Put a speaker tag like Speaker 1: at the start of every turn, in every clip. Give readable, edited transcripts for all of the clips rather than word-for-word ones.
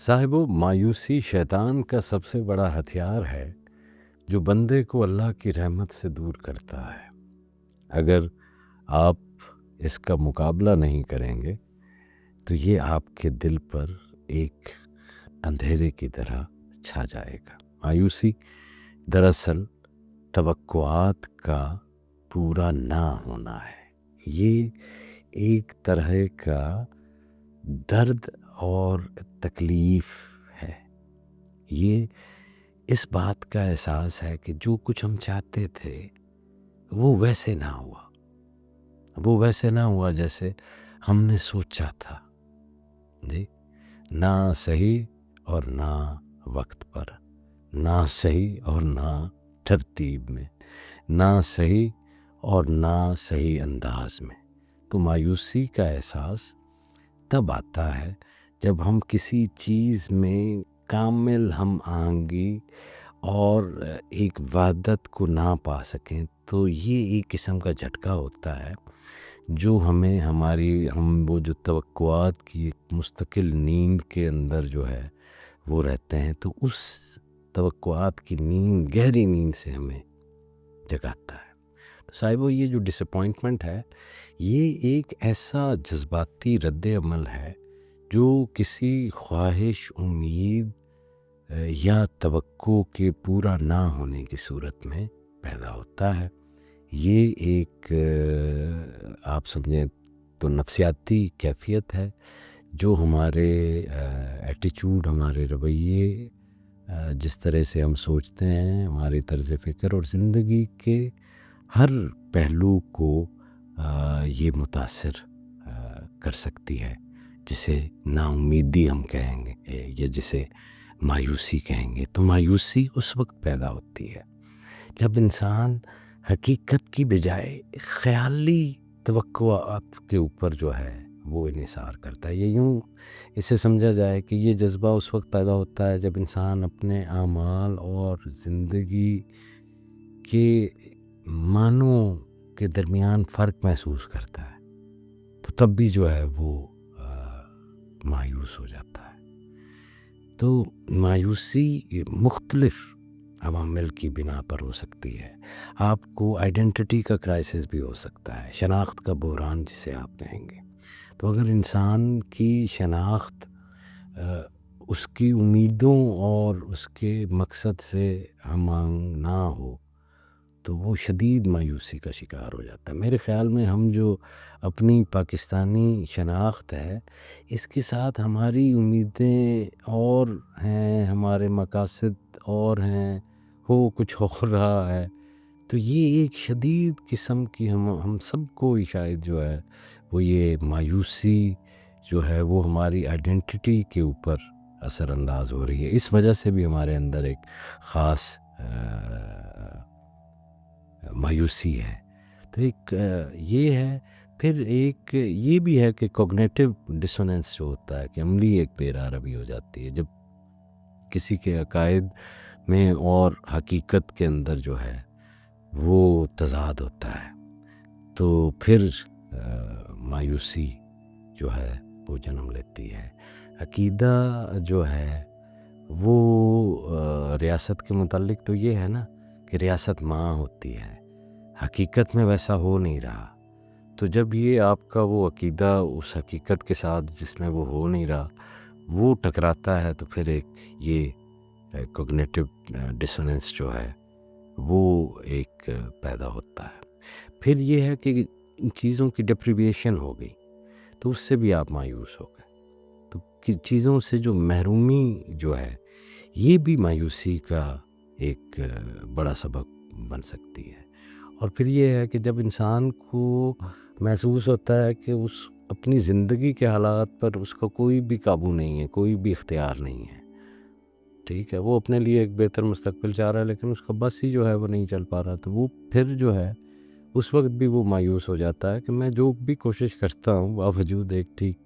Speaker 1: صاحبو، مایوسی شیطان کا سب سے بڑا ہتھیار ہے جو بندے کو اللہ کی رحمت سے دور کرتا ہے۔ اگر آپ اس کا مقابلہ نہیں کریں گے تو یہ آپ کے دل پر ایک اندھیرے کی طرح چھا جائے گا۔ مایوسی دراصل توقعات کا پورا نہ ہونا ہے۔ یہ ایک طرح کا درد اور تکلیف ہے۔ یہ اس بات کا احساس ہے کہ جو کچھ ہم چاہتے تھے وہ ویسے نہ ہوا، وہ ویسے نہ ہوا جیسے ہم نے سوچا تھا، جی، نہ صحیح اور نہ وقت پر، نہ صحیح اور نہ ترتیب میں، نہ صحیح اور نہ صحیح انداز میں۔ تو مایوسی کا احساس تب آتا ہے جب ہم کسی چیز میں کامل ہم آہنگی اور ایک وحدت کو نہ پا سکیں، تو یہ ایک قسم کا جھٹکا ہوتا ہے جو ہمیں ہم وہ جو توقعات کی ایک مستقل نیند کے اندر جو ہے وہ رہتے ہیں، تو اس توقعات کی نیند، گہری نیند سے ہمیں جگاتا ہے۔ تو صاحبو، یہ جو ڈس اپوائنٹمنٹ ہے یہ ایک ایسا جذباتی رد عمل ہے جو کسی خواہش، امید یا توقع کے پورا نہ ہونے کی صورت میں پیدا ہوتا ہے۔ یہ ایک آپ سمجھیں تو نفسیاتی کیفیت ہے جو ہمارے ایٹیچوڈ، ہمارے رویے، جس طرح سے ہم سوچتے ہیں، ہماری طرز فکر اور زندگی کے ہر پہلو کو یہ متاثر کر سکتی ہے، جسے نا امیدی ہم کہیں گے یا جسے مایوسی کہیں گے۔ تو مایوسی اس وقت پیدا ہوتی ہے جب انسان حقیقت کی بجائے خیالی توقعات کے اوپر جو ہے وہ انحصار کرتا ہے۔ یہ یوں اسے سمجھا جائے کہ یہ جذبہ اس وقت پیدا ہوتا ہے جب انسان اپنے اعمال اور زندگی کے معنوں کے درمیان فرق محسوس کرتا ہے، تو تب بھی جو ہے وہ مایوس ہو جاتا ہے۔ تو مایوسی مختلف عوامل کی بنا پر ہو سکتی ہے۔ آپ کو آئیڈینٹی کا کرائسس بھی ہو سکتا ہے، شناخت کا بحران جسے آپ کہیں گے۔ تو اگر انسان کی شناخت اس کی امیدوں اور اس کے مقصد سے ہم آہنگ نہ ہو تو وہ شدید مایوسی کا شکار ہو جاتا ہے۔ میرے خیال میں ہم جو اپنی پاکستانی شناخت ہے اس کے ساتھ ہماری امیدیں اور ہیں، ہمارے مقاصد اور ہیں، ہو کچھ اور رہا ہے، تو یہ ایک شدید قسم کی ہم سب کو شاید جو ہے وہ یہ مایوسی جو ہے وہ ہماری آئیڈینٹی کے اوپر اثر انداز ہو رہی ہے۔ اس وجہ سے بھی ہمارے اندر ایک خاص مایوسی ہے۔ تو ایک یہ ہے، پھر ایک یہ بھی ہے کہ کوگنیٹو ڈسوننس جو ہوتا ہے کہ عملی ایک پیرا روی ہو جاتی ہے جب کسی کے عقائد میں اور حقیقت کے اندر جو ہے وہ تضاد ہوتا ہے، تو پھر مایوسی جو ہے وہ جنم لیتی ہے۔ عقیدہ جو ہے وہ ریاست کے متعلق تو یہ ہے نا کہ ریاست ماں ہوتی ہے، حقیقت میں ویسا ہو نہیں رہا۔ تو جب یہ آپ کا وہ عقیدہ اس حقیقت کے ساتھ جس میں وہ ہو نہیں رہا وہ ٹکراتا ہے، تو پھر ایک یہ کوگنیٹو ڈسوننس جو ہے وہ ایک پیدا ہوتا ہے۔ پھر یہ ہے کہ چیزوں کی ڈپریویشن ہو گئی تو اس سے بھی آپ مایوس ہو گئے۔ تو چیزوں سے جو محرومی جو ہے یہ بھی مایوسی کا ایک بڑا سبب بن سکتی ہے۔ اور پھر یہ ہے کہ جب انسان کو محسوس ہوتا ہے کہ اس اپنی زندگی کے حالات پر اس کا کوئی بھی قابو نہیں ہے، کوئی بھی اختیار نہیں ہے، ٹھیک ہے، وہ اپنے لیے ایک بہتر مستقبل چاہ رہا ہے لیکن اس کا بس ہی جو ہے وہ نہیں چل پا رہا، تو وہ پھر جو ہے اس وقت بھی وہ مایوس ہو جاتا ہے کہ میں جو بھی کوشش کرتا ہوں باوجود ایک ٹھیک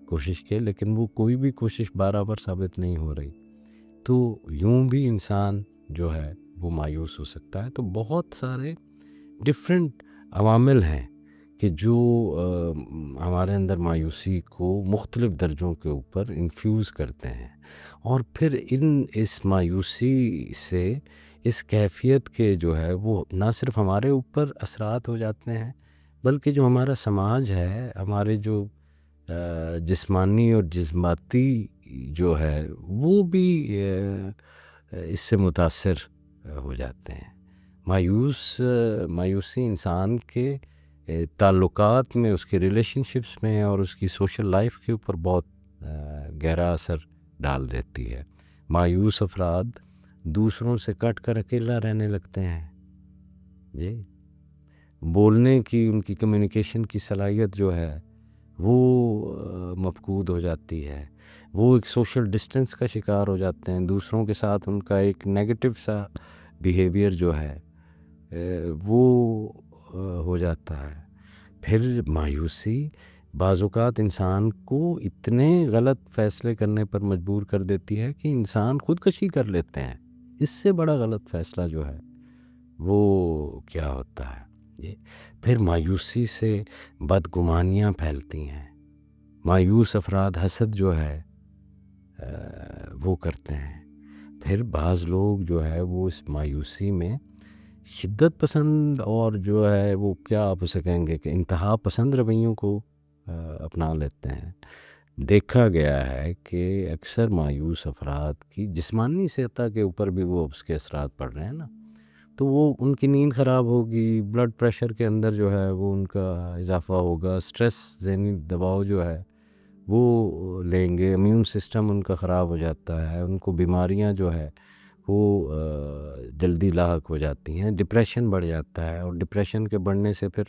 Speaker 1: کوشش کے، لیکن وہ کوئی بھی کوشش برابر ثابت نہیں ہو رہی۔ تو یوں بھی انسان جو ہے وہ مایوس ہو سکتا ہے۔ تو بہت سارے ڈفرینٹ عوامل ہیں کہ جو ہمارے اندر مایوسی کو مختلف درجوں کے اوپر انفیوز کرتے ہیں، اور پھر اس مایوسی سے اس کیفیت کے جو ہے وہ نہ صرف ہمارے اوپر اثرات ہو جاتے ہیں، بلکہ جو ہمارا سماج ہے، ہمارے جو جسمانی اور جذباتی جو ہے وہ بھی اس سے متاثر ہو جاتے ہیں۔ مایوسی انسان کے تعلقات میں، اس کے ریلیشن شپس میں اور اس کی سوشل لائف کے اوپر بہت گہرا اثر ڈال دیتی ہے۔ مایوس افراد دوسروں سے کٹ کر اکیلا رہنے لگتے ہیں، جی بولنے کی، ان کی کمیونیکیشن کی صلاحیت جو ہے وہ مفقود ہو جاتی ہے، وہ ایک سوشل ڈسٹنس کا شکار ہو جاتے ہیں، دوسروں کے ساتھ ان کا ایک نیگیٹو سا بیہیویئر جو ہے وہ ہو جاتا ہے۔ پھر مایوسی بعض اوقات انسان کو اتنے غلط فیصلے کرنے پر مجبور کر دیتی ہے کہ انسان خودکشی کر لیتے ہیں۔ اس سے بڑا غلط فیصلہ جو ہے وہ کیا ہوتا ہے؟ پھر مایوسی سے بدگمانیاں پھیلتی ہیں۔ مایوس افراد حسد جو ہے وہ کرتے ہیں۔ پھر بعض لوگ جو ہے وہ اس مایوسی میں شدت پسند اور جو ہے وہ کیا آپ اسے کہیں گے کہ انتہا پسند رویوں کو اپنا لیتے ہیں۔ دیکھا گیا ہے کہ اکثر مایوس افراد کی جسمانی سطح کے اوپر بھی وہ اس کے اثرات پڑ رہے ہیں نا، تو وہ ان کی نیند خراب ہوگی، بلڈ پریشر کے اندر جو ہے وہ ان کا اضافہ ہوگا، سٹریس، ذہنی دباؤ جو ہے وہ لیں گے، امیون سسٹم ان کا خراب ہو جاتا ہے، ان کو بیماریاں جو ہے وہ جلدی لاحق ہو جاتی ہیں، ڈپریشن بڑھ جاتا ہے، اور ڈپریشن کے بڑھنے سے پھر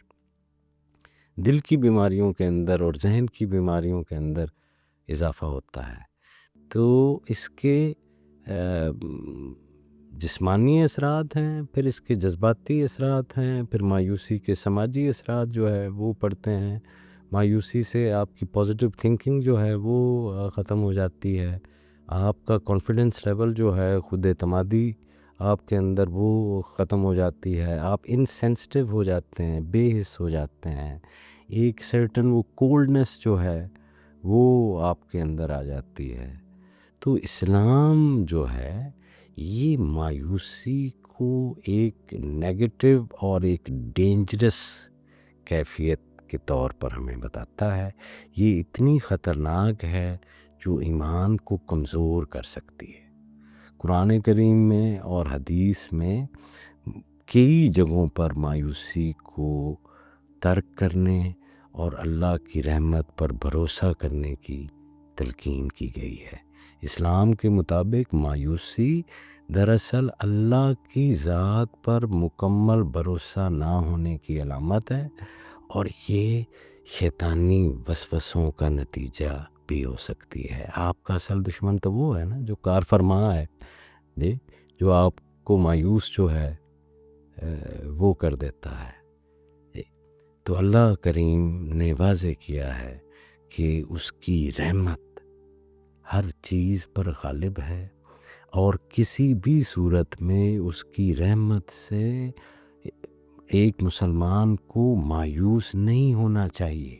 Speaker 1: دل کی بیماریوں کے اندر اور ذہن کی بیماریوں کے اندر اضافہ ہوتا ہے۔ تو اس کے جسمانی اثرات ہیں، پھر اس کے جذباتی اثرات ہیں، پھر مایوسی کے سماجی اثرات جو ہے وہ پڑتے ہیں۔ مایوسی سے آپ کی پازیٹیو تھنکنگ جو ہے وہ ختم ہو جاتی ہے، آپ کا کانفیڈنس لیول جو ہے، خود اعتمادی آپ کے اندر وہ ختم ہو جاتی ہے، آپ انسینسٹیو ہو جاتے ہیں، بے حس ہو جاتے ہیں، ایک سرٹن وہ کولڈنس جو ہے وہ آپ کے اندر آ جاتی ہے۔ تو اسلام جو ہے یہ مایوسی کو ایک نیگیٹو اور ایک ڈینجرس کیفیت کے طور پر ہمیں بتاتا ہے۔ یہ اتنی خطرناک ہے جو ایمان کو کمزور کر سکتی ہے۔ قرآن کریم میں اور حدیث میں کئی جگہوں پر مایوسی کو ترک کرنے اور اللہ کی رحمت پر بھروسہ کرنے کی تلقین کی گئی ہے۔ اسلام کے مطابق مایوسی دراصل اللہ کی ذات پر مکمل بھروسہ نہ ہونے کی علامت ہے، اور یہ شیطانی وسوسوں کا نتیجہ بھی ہو سکتی ہے۔ آپ کا اصل دشمن تو وہ ہے نا جو کار فرما ہے، جی جو آپ کو مایوس جو ہے وہ کر دیتا ہے۔ تو اللہ کریم نے واضح کیا ہے کہ اس کی رحمت ہر چیز پر غالب ہے، اور کسی بھی صورت میں اس کی رحمت سے ایک مسلمان کو مایوس نہیں ہونا چاہیے۔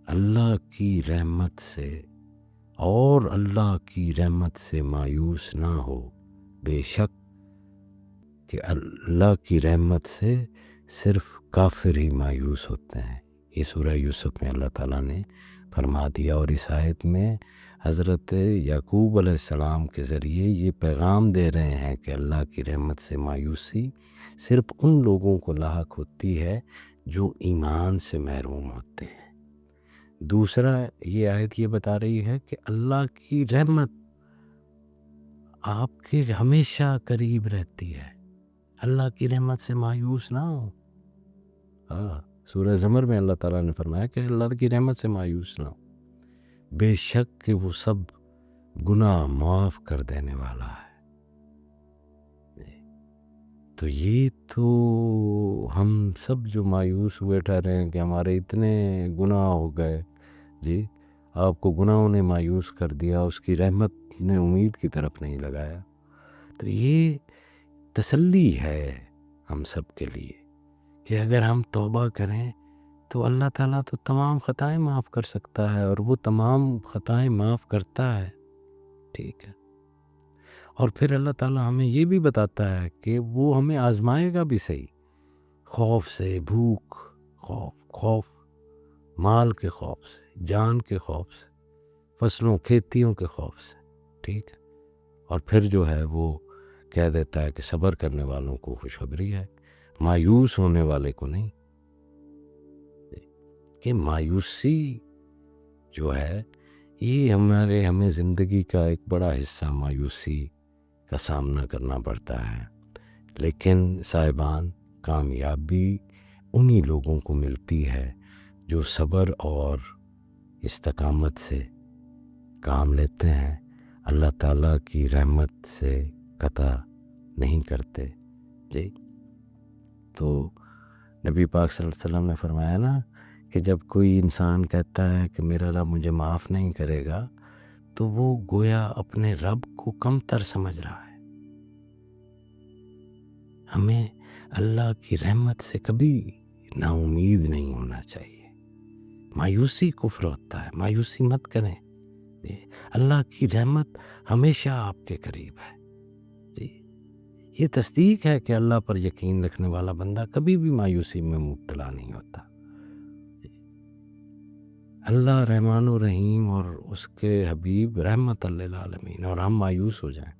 Speaker 1: اللہ کی رحمت سے اور اللہ کی رحمت سے مایوس نہ ہو۔ بے شک کہ اللہ کی رحمت سے صرف کافر ہی مایوس ہوتے ہیں۔ یہ سورہ یوسف میں اللہ تعالیٰ نے فرما دیا، اور اس آیت میں حضرت یعقوب علیہ السلام کے ذریعے یہ پیغام دے رہے ہیں کہ اللہ کی رحمت سے مایوسی صرف ان لوگوں کو لاحق ہوتی ہے جو ایمان سے محروم ہوتے ہیں۔ دوسرا یہ آیت یہ بتا رہی ہے کہ اللہ کی رحمت آپ کے ہمیشہ قریب رہتی ہے، اللہ کی رحمت سے مایوس نہ ہو۔ سورہ زمر میں اللہ تعالیٰ نے فرمایا کہ اللہ کی رحمت سے مایوس نہ ہو، بے شک کہ وہ سب گناہ معاف کر دینے والا ہے۔ تو یہ تو ہم سب جو مایوس ہوئے ٹھہرے ہیں کہ ہمارے اتنے گناہ ہو گئے، جی آپ کو گناہوں نے مایوس کر دیا، اس کی رحمت نے امید کی طرف نہیں لگایا، تو یہ تسلی ہے ہم سب کے لیے کہ اگر ہم توبہ کریں تو اللہ تعالیٰ تو تمام خطائیں معاف کر سکتا ہے، اور وہ تمام خطائیں معاف کرتا ہے، ٹھیک ہے۔ اور پھر اللہ تعالیٰ ہمیں یہ بھی بتاتا ہے کہ وہ ہمیں آزمائے گا بھی صحیح، خوف سے، بھوک، خوف مال کے خوف سے، جان کے خوف سے، فصلوں کھیتیوں کے خوف سے، ٹھیک ہے۔ اور پھر جو ہے وہ کہہ دیتا ہے کہ صبر کرنے والوں کو خوشخبری ہے، مایوس ہونے والے کو نہیں، کہ مایوسی جو ہے یہ ہمیں زندگی کا ایک بڑا حصہ مایوسی کا سامنا کرنا پڑتا ہے، لیکن صاحبان کامیابی انہی لوگوں کو ملتی ہے جو صبر اور استقامت سے کام لیتے ہیں، اللہ تعالیٰ کی رحمت سے قطع نہیں کرتے، جی۔ تو نبی پاک صلی اللہ علیہ وسلم نے فرمایا نا کہ جب کوئی انسان کہتا ہے کہ میرا رب مجھے معاف نہیں کرے گا، تو وہ گویا اپنے رب کو کم تر سمجھ رہا ہے۔ ہمیں اللہ کی رحمت سے کبھی نا امید نہیں ہونا چاہیے۔ مایوسی کفر ہوتا ہے، مایوسی مت کریں، جی۔ اللہ کی رحمت ہمیشہ آپ کے قریب ہے، جی۔ یہ تصدیق ہے کہ اللہ پر یقین رکھنے والا بندہ کبھی بھی مایوسی میں مبتلا نہیں ہوتا۔ اللہ رحمان و رحیم اور اس کے حبیب رحمت للعالمین، اور ہم مایوس ہو جائیں۔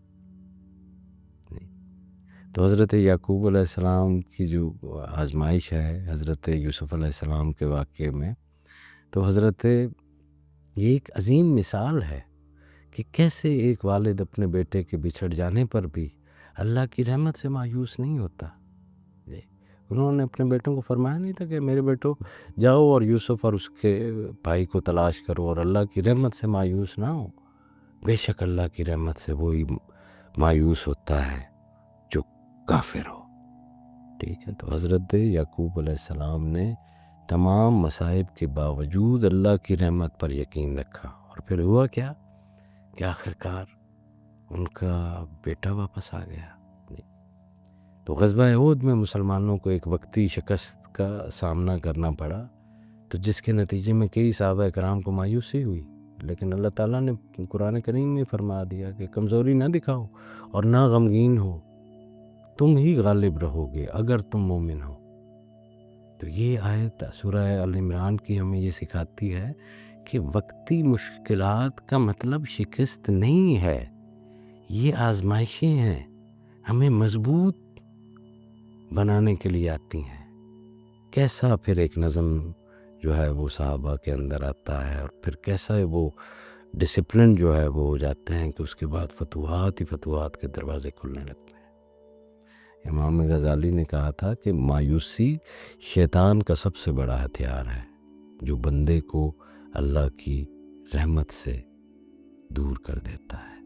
Speaker 1: تو حضرت یعقوب علیہ السلام کی جو آزمائش ہے حضرت یوسف علیہ السلام کے واقعے میں، تو حضرت یہ ایک عظیم مثال ہے کہ کیسے ایک والد اپنے بیٹے کے بچھڑ جانے پر بھی اللہ کی رحمت سے مایوس نہیں ہوتا، جی۔ انہوں نے اپنے بیٹوں کو فرمایا نہیں تھا کہ میرے بیٹو جاؤ اور یوسف اور اس کے بھائی کو تلاش کرو اور اللہ کی رحمت سے مایوس نہ ہو، بے شک اللہ کی رحمت سے وہی مایوس ہوتا ہے جو کافر ہو، ٹھیک ہے۔ تو حضرت یعقوب علیہ السلام نے تمام مصائب کے باوجود اللہ کی رحمت پر یقین رکھا، اور پھر ہوا کیا کہ آخرکار ان کا بیٹا واپس آ گیا۔ تو غزوہ احد میں مسلمانوں کو ایک وقتی شکست کا سامنا کرنا پڑا، تو جس کے نتیجے میں کئی صحابہ کرام کو مایوسی ہوئی، لیکن اللہ تعالیٰ نے قرآن کریم میں فرما دیا کہ کمزوری نہ دکھاؤ اور نہ غمگین ہو، تم ہی غالب رہو گے اگر تم مومن ہو۔ تو یہ آیت سورہ آل عمران کی ہمیں یہ سکھاتی ہے کہ وقتی مشکلات کا مطلب شکست نہیں ہے، یہ آزمائشیں ہیں، ہمیں مضبوط بنانے کے لیے آتی ہیں۔ کیسا پھر ایک نظم جو ہے وہ صحابہ کے اندر آتا ہے، اور پھر کیسا وہ ڈسپلن جو ہے وہ ہو جاتے ہیں کہ اس کے بعد فتوحات ہی فتوحات کے دروازے کھلنے لگتے ہیں۔ امام غزالی نے کہا تھا کہ مایوسی شیطان کا سب سے بڑا ہتھیار ہے جو بندے کو اللہ کی رحمت سے دور کر دیتا ہے۔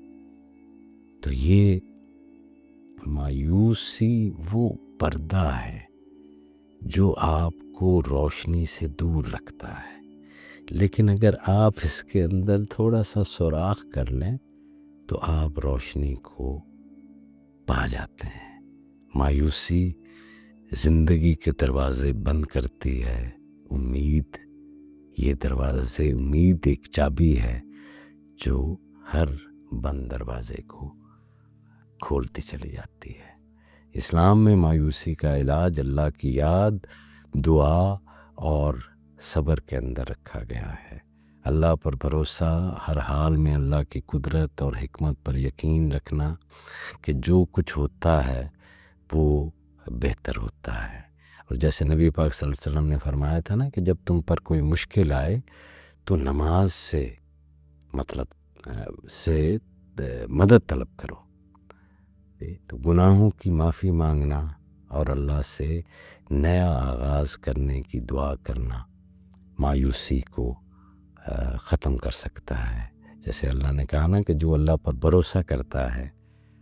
Speaker 1: تو یہ مایوسی وہ پردہ ہے جو آپ کو روشنی سے دور رکھتا ہے، لیکن اگر آپ اس کے اندر تھوڑا سا سوراخ کر لیں تو آپ روشنی کو پا جاتے ہیں۔ مایوسی زندگی کے دروازے بند کرتی ہے، امید یہ دروازے، امید ایک چابی ہے جو ہر بند دروازے کو کھولتی چلی جاتی ہے۔ اسلام میں مایوسی کا علاج اللہ کی یاد، دعا اور صبر کے اندر رکھا گیا ہے۔ اللہ پر بھروسہ، ہر حال میں اللہ کی قدرت اور حکمت پر یقین رکھنا کہ جو کچھ ہوتا ہے وہ بہتر ہوتا ہے۔ اور جیسے نبی پاک صلی اللہ علیہ وسلم نے فرمایا تھا نا کہ جب تم پر کوئی مشکل آئے تو نماز سے مدد طلب کرو۔ تو گناہوں کی معافی مانگنا اور اللہ سے نیا آغاز کرنے کی دعا کرنا مایوسی کو ختم کر سکتا ہے۔ جیسے اللہ نے کہا نا کہ جو اللہ پر بھروسہ کرتا ہے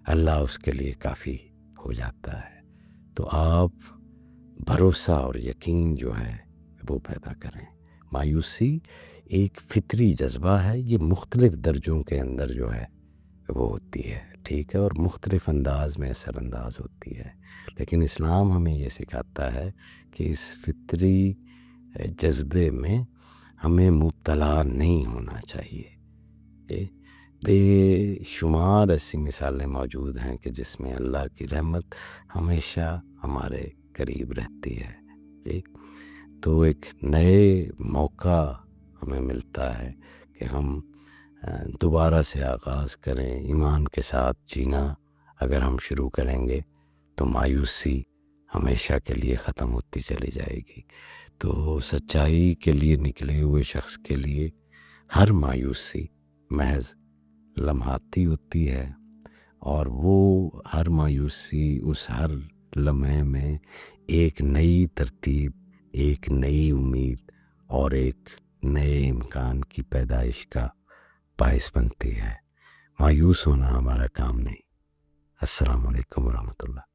Speaker 1: اللہ اس کے لیے کافی ہو جاتا ہے۔ تو آپ بھروسہ اور یقین جو ہے وہ پیدا کریں۔ مایوسی ایک فطری جذبہ ہے، یہ مختلف درجوں کے اندر جو ہے وہ ہوتی ہے، ٹھیک ہے، اور مختلف انداز میں اثر انداز ہوتی ہے، لیکن اسلام ہمیں یہ سکھاتا ہے کہ اس فطری جذبے میں ہمیں مبتلا نہیں ہونا چاہیے۔ کہ بے شمار ایسی مثالیں موجود ہیں کہ جس میں اللہ کی رحمت ہمیشہ ہمارے قریب رہتی ہے، جی۔ تو ایک نئے موقع ہمیں ملتا ہے کہ ہم دوبارہ سے آغاز کریں، ایمان کے ساتھ جینا اگر ہم شروع کریں گے تو مایوسی ہمیشہ کے لیے ختم ہوتی چلی جائے گی۔ تو سچائی کے لیے نکلے ہوئے شخص کے لیے ہر مایوسی محض لمحاتی ہوتی ہے، اور وہ ہر مایوسی اس ہر لمحے میں ایک نئی ترتیب، ایک نئی امید اور ایک نئے امکان کی پیدائش کا باعث بنتی ہے۔ مایوس ہونا ہمارا کام نہیں۔ السلام علیکم ورحمۃ اللہ۔